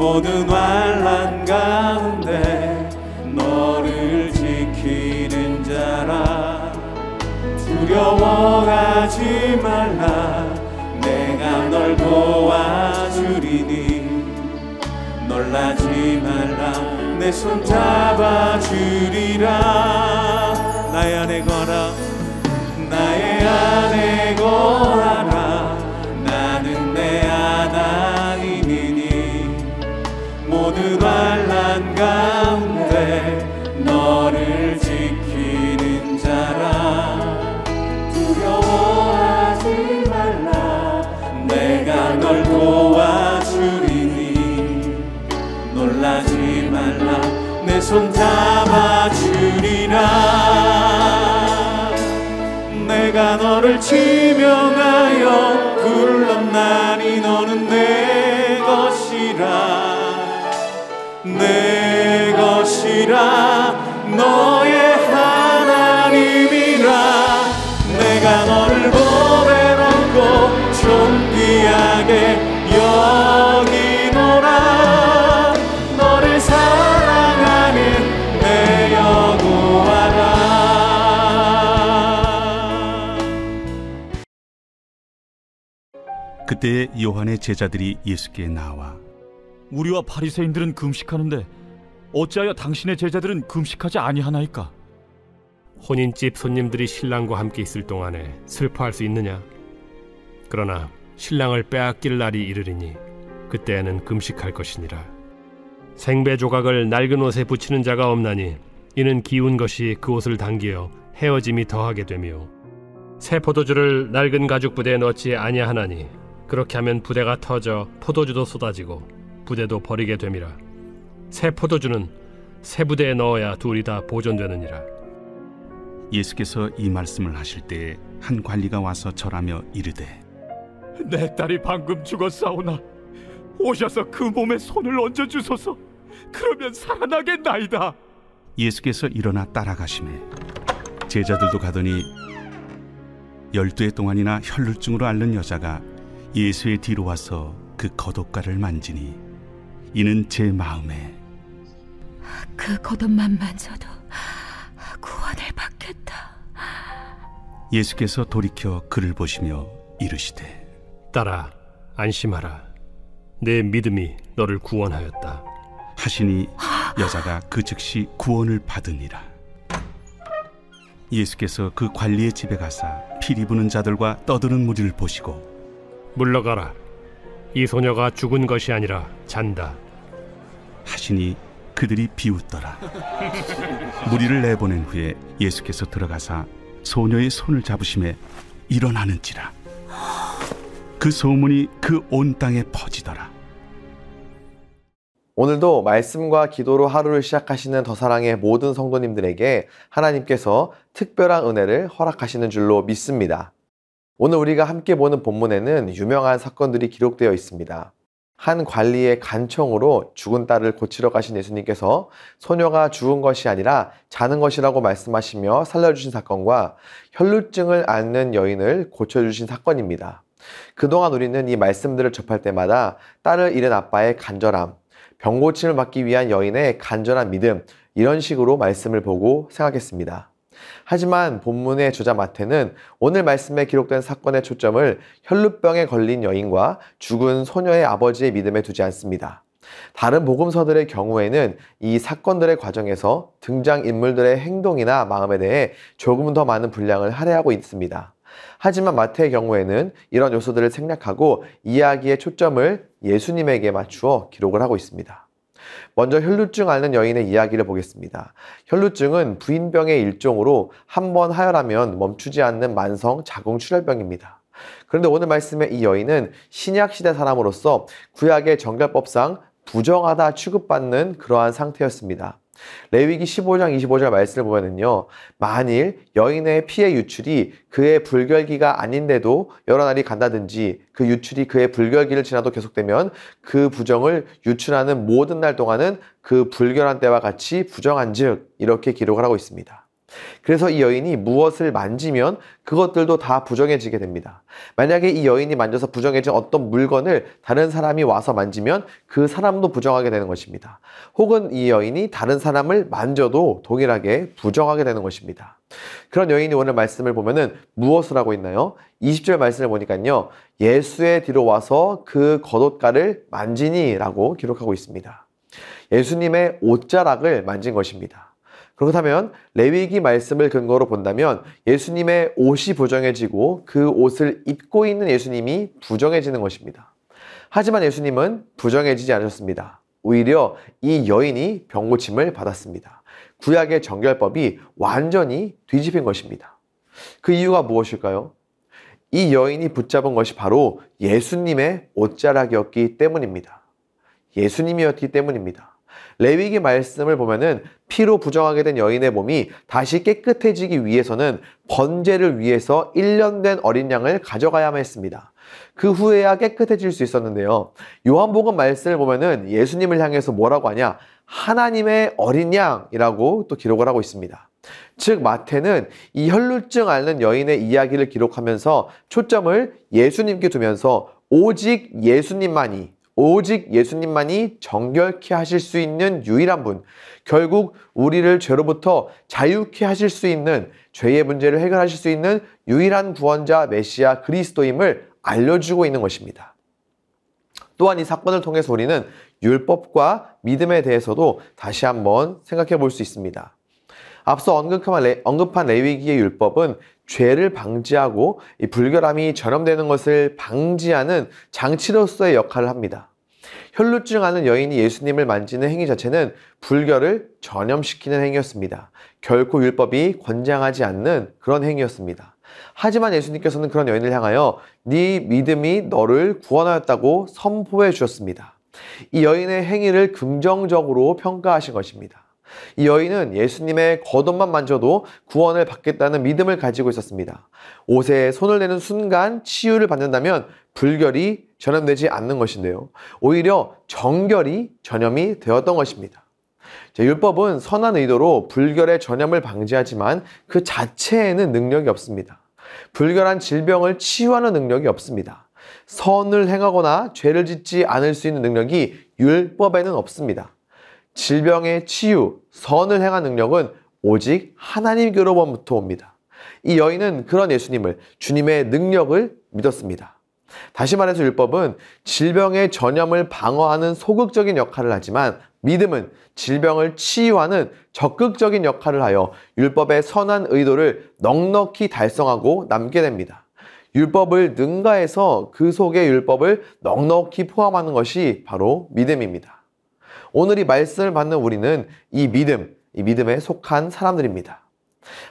모든 환난 가운데 너를 지키는 자라. 두려워하지 말라. 내가 널 도와주리니. 놀라지 말라. 내 손 잡아주리라. 나의 안에 거라. 나의 안에 거하라. 나는 내 하나님이니. 모든 환난 가운데 너를 지키는 자라. 두려워하지 말라. 내가 널 도와주리니. 놀라지 말라. 내 손 잡아주리라. 내가 너를 지명하여 불렀나니 너는 내 것이라. 내 것이라. 너의 하나님이라. 내가 너를 보배롭고 존귀하게 여기노라. 너를 사랑하는 내 여호와라. 그때 요한의 제자들이 예수께 나와 우리와 바리새인들은 금식하는데 어찌하여 당신의 제자들은 금식하지 아니하나이까? 혼인집 손님들이 신랑과 함께 있을 동안에 슬퍼할 수 있느냐? 그러나 신랑을 빼앗길 날이 이르리니 그때에는 금식할 것이니라. 생배 조각을 낡은 옷에 붙이는 자가 없나니 이는 기운 것이 그 옷을 당기어 헤어짐이 더하게 되며, 새 포도주를 낡은 가죽 부대에 넣지 아니하나니 그렇게 하면 부대가 터져 포도주도 쏟아지고 부대도 버리게 됨이라. 새 포도주는 새 부대에 넣어야 둘이 다 보존되느니라. 예수께서 이 말씀을 하실 때에 한 관리가 와서 절하며 이르되 내 딸이 방금 죽었사오나 오셔서 그 몸에 손을 얹어주소서. 그러면 살아나겠나이다. 예수께서 일어나 따라가시매 제자들도 가더니 12해 동안이나 혈루증으로 앓는 여자가 예수의 뒤로 와서 그 겉옷가를 만지니 이는 제 마음에 그 겉옷만 만져도 구원을 받겠다. 예수께서 돌이켜 그를 보시며 이르시되 딸아, 안심하라. 내 믿음이 너를 구원하였다 하시니 여자가 그 즉시 구원을 받으니라. 예수께서 그 관리의 집에 가사 피리 부는 자들과 떠드는 무리를 보시고 물러가라. 이 소녀가 죽은 것이 아니라 잔다 하시니 그들이 비웃더라. 무리를 내보낸 후에 예수께서 들어가사 소녀의 손을 잡으심에 일어나는지라. 그 소문이 그 온 땅에 퍼지더라. 오늘도 말씀과 기도로 하루를 시작하시는 더사랑의 모든 성도님들에게 하나님께서 특별한 은혜를 허락하시는 줄로 믿습니다. 오늘 우리가 함께 보는 본문에는 유명한 사건들이 기록되어 있습니다. 한 관리의 간청으로 죽은 딸을 고치러 가신 예수님께서 소녀가 죽은 것이 아니라 자는 것이라고 말씀하시며 살려주신 사건과 혈루증을 앓는 여인을 고쳐주신 사건입니다. 그동안 우리는 이 말씀들을 접할 때마다 딸을 잃은 아빠의 간절함, 병고침을 받기 위한 여인의 간절한 믿음, 이런 식으로 말씀을 보고 생각했습니다. 하지만 본문의 저자 마태는 오늘 말씀에 기록된 사건의 초점을 혈루병에 걸린 여인과 죽은 소녀의 아버지의 믿음에 두지 않습니다. 다른 복음서들의 경우에는 이 사건들의 과정에서 등장인물들의 행동이나 마음에 대해 조금 더 많은 분량을 할애하고 있습니다. 하지만 마태의 경우에는 이런 요소들을 생략하고 이야기의 초점을 예수님에게 맞추어 기록을 하고 있습니다. 먼저 혈루증 앓는 여인의 이야기를 보겠습니다. 혈루증은 부인병의 일종으로 한 번 하혈하면 멈추지 않는 만성 자궁출혈병입니다. 그런데 오늘 말씀의 이 여인은 신약시대 사람으로서 구약의 정결법상 부정하다 취급받는 그러한 상태였습니다. 레위기 15장 25절 말씀을 보면은요, 만일 여인의 피의 유출이 그의 불결기가 아닌데도 여러 날이 간다든지 그 유출이 그의 불결기를 지나도 계속되면 그 부정을 유출하는 모든 날 동안은 그 불결한 때와 같이 부정한즉, 이렇게 기록을 하고 있습니다. 그래서 이 여인이 무엇을 만지면 그것들도 다 부정해지게 됩니다. 만약에 이 여인이 만져서 부정해진 어떤 물건을 다른 사람이 와서 만지면 그 사람도 부정하게 되는 것입니다. 혹은 이 여인이 다른 사람을 만져도 동일하게 부정하게 되는 것입니다. 그런 여인이 오늘 말씀을 보면은 무엇을 하고 있나요? 20절 말씀을 보니까요, 예수의 뒤로 와서 그 겉옷가를 만지니 라고 기록하고 있습니다. 예수님의 옷자락을 만진 것입니다. 그렇다면 레위기 말씀을 근거로 본다면 예수님의 옷이 부정해지고 그 옷을 입고 있는 예수님이 부정해지는 것입니다. 하지만 예수님은 부정해지지 않으셨습니다. 오히려 이 여인이 병고침을 받았습니다. 구약의 정결법이 완전히 뒤집힌 것입니다. 그 이유가 무엇일까요? 이 여인이 붙잡은 것이 바로 예수님의 옷자락이었기 때문입니다. 예수님이었기 때문입니다. 레위기 말씀을 보면은 피로 부정하게 된 여인의 몸이 다시 깨끗해지기 위해서는 번제를 위해서 1년 된 어린 양을 가져가야만 했습니다. 그 후에야 깨끗해질 수 있었는데요. 요한복음 말씀을 보면은 예수님을 향해서 뭐라고 하냐? 하나님의 어린 양이라고 또 기록을 하고 있습니다. 즉 마태는 이 혈루증 앓는 여인의 이야기를 기록하면서 초점을 예수님께 두면서 오직 예수님만이 정결케 하실 수 있는 유일한 분, 결국 우리를 죄로부터 자유케 하실 수 있는, 죄의 문제를 해결하실 수 있는 유일한 구원자 메시아 그리스도임을 알려주고 있는 것입니다. 또한 이 사건을 통해서 우리는 율법과 믿음에 대해서도 다시 한번 생각해 볼 수 있습니다. 앞서 언급한 레위기의 율법은 죄를 방지하고 이 불결함이 전염되는 것을 방지하는 장치로서의 역할을 합니다. 혈루증 앓는 여인이 예수님을 만지는 행위 자체는 불결을 전염시키는 행위였습니다. 결코 율법이 권장하지 않는 그런 행위였습니다. 하지만 예수님께서는 그런 여인을 향하여 네 믿음이 너를 구원하였다고 선포해 주셨습니다. 이 여인의 행위를 긍정적으로 평가하신 것입니다. 이 여인은 예수님의 겉옷만 만져도 구원을 받겠다는 믿음을 가지고 있었습니다. 옷에 손을 대는 순간 치유를 받는다면 불결이 전염되지 않는 것인데요. 오히려 정결이 전염이 되었던 것입니다. 율법은 선한 의도로 불결의 전염을 방지하지만 그 자체에는 능력이 없습니다. 불결한 질병을 치유하는 능력이 없습니다. 선을 행하거나 죄를 짓지 않을 수 있는 능력이 율법에는 없습니다. 질병의 치유, 선을 행한 능력은 오직 하나님께로부터 옵니다. 이 여인은 그런 예수님을, 주님의 능력을 믿었습니다. 다시 말해서 율법은 질병의 전염을 방어하는 소극적인 역할을 하지만 믿음은 질병을 치유하는 적극적인 역할을 하여 율법의 선한 의도를 넉넉히 달성하고 남게 됩니다. 율법을 능가해서 그 속에 율법을 넉넉히 포함하는 것이 바로 믿음입니다. 오늘 이 말씀을 받는 우리는 이 믿음에 속한 사람들입니다.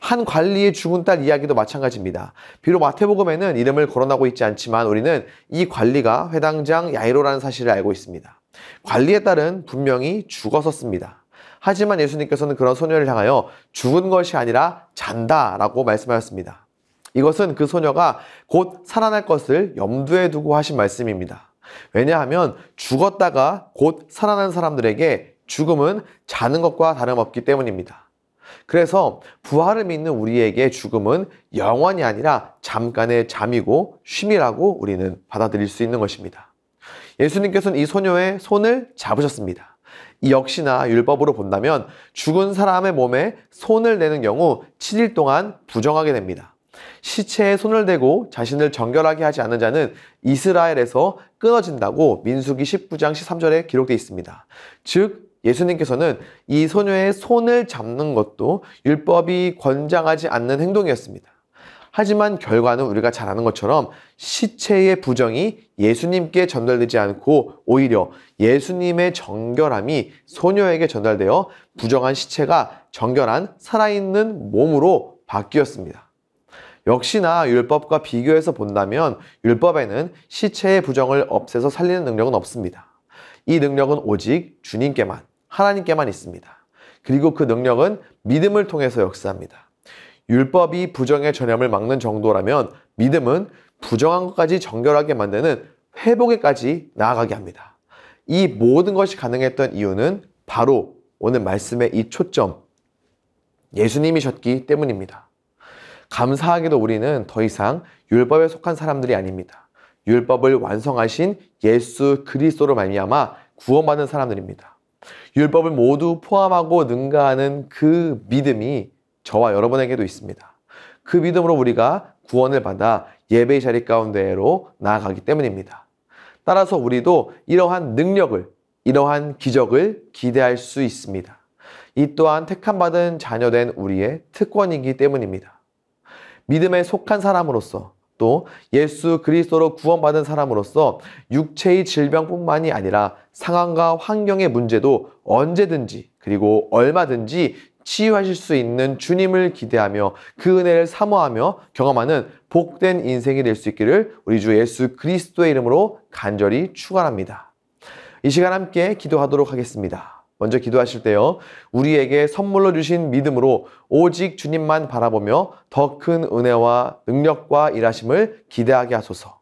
한 관리의 죽은 딸 이야기도 마찬가지입니다. 비록 마태복음에는 이름을 거론하고 있지 않지만 우리는 이 관리가 회당장 야이로라는 사실을 알고 있습니다. 관리의 딸은 분명히 죽었었습니다. 하지만 예수님께서는 그런 소녀를 향하여 죽은 것이 아니라 잔다라고 말씀하셨습니다. 이것은 그 소녀가 곧 살아날 것을 염두에 두고 하신 말씀입니다. 왜냐하면 죽었다가 곧 살아난 사람들에게 죽음은 자는 것과 다름없기 때문입니다. 그래서 부활을 믿는 우리에게 죽음은 영원이 아니라 잠깐의 잠이고 쉼이라고 우리는 받아들일 수 있는 것입니다. 예수님께서는 이 소녀의 손을 잡으셨습니다. 이 역시나 율법으로 본다면 죽은 사람의 몸에 손을 대는 경우 7일 동안 부정하게 됩니다. 시체에 손을 대고 자신을 정결하게 하지 않는 자는 이스라엘에서 끊어진다고 민수기 19장 13절에 기록되어 있습니다. 즉 예수님께서는 이 소녀의 손을 잡는 것도 율법이 권장하지 않는 행동이었습니다. 하지만 결과는 우리가 잘 아는 것처럼 시체의 부정이 예수님께 전달되지 않고 오히려 예수님의 정결함이 소녀에게 전달되어 부정한 시체가 정결한 살아있는 몸으로 바뀌었습니다. 역시나 율법과 비교해서 본다면 율법에는 시체의 부정을 없애서 살리는 능력은 없습니다. 이 능력은 오직 주님께만, 하나님께만 있습니다. 그리고 그 능력은 믿음을 통해서 역사합니다. 율법이 부정의 전염을 막는 정도라면 믿음은 부정한 것까지 정결하게 만드는 회복에까지 나아가게 합니다. 이 모든 것이 가능했던 이유는 바로 오늘 말씀의 이 초점, 예수님이셨기 때문입니다. 감사하게도 우리는 더 이상 율법에 속한 사람들이 아닙니다. 율법을 완성하신 예수 그리스도로 말미암아 구원받은 사람들입니다. 율법을 모두 포함하고 능가하는 그 믿음이 저와 여러분에게도 있습니다. 그 믿음으로 우리가 구원을 받아 예배의 자리 가운데로 나아가기 때문입니다. 따라서 우리도 이러한 능력을, 이러한 기적을 기대할 수 있습니다. 이 또한 택함받은 자녀된 우리의 특권이기 때문입니다. 믿음에 속한 사람으로서 또 예수 그리스도로 구원받은 사람으로서 육체의 질병뿐만이 아니라 상황과 환경의 문제도 언제든지 그리고 얼마든지 치유하실 수 있는 주님을 기대하며 그 은혜를 사모하며 경험하는 복된 인생이 될 수 있기를 우리 주 예수 그리스도의 이름으로 간절히 축원합니다. 이 시간 함께 기도하도록 하겠습니다. 먼저 기도하실 때요, 우리에게 선물로 주신 믿음으로 오직 주님만 바라보며 더 큰 은혜와 능력과 일하심을 기대하게 하소서.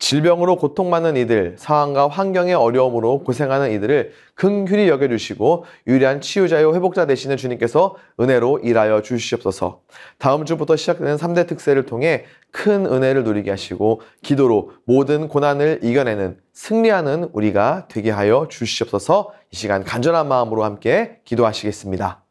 질병으로 고통받는 이들, 상황과 환경의 어려움으로 고생하는 이들을 긍휼히 여겨주시고 유일한 치유자요 회복자 되시는 주님께서 은혜로 일하여 주시옵소서. 다음 주부터 시작되는 3대 특세를 통해 큰 은혜를 누리게 하시고 기도로 모든 고난을 이겨내는 승리하는 우리가 되게 하여 주시옵소서. 이 시간 간절한 마음으로 함께 기도하시겠습니다.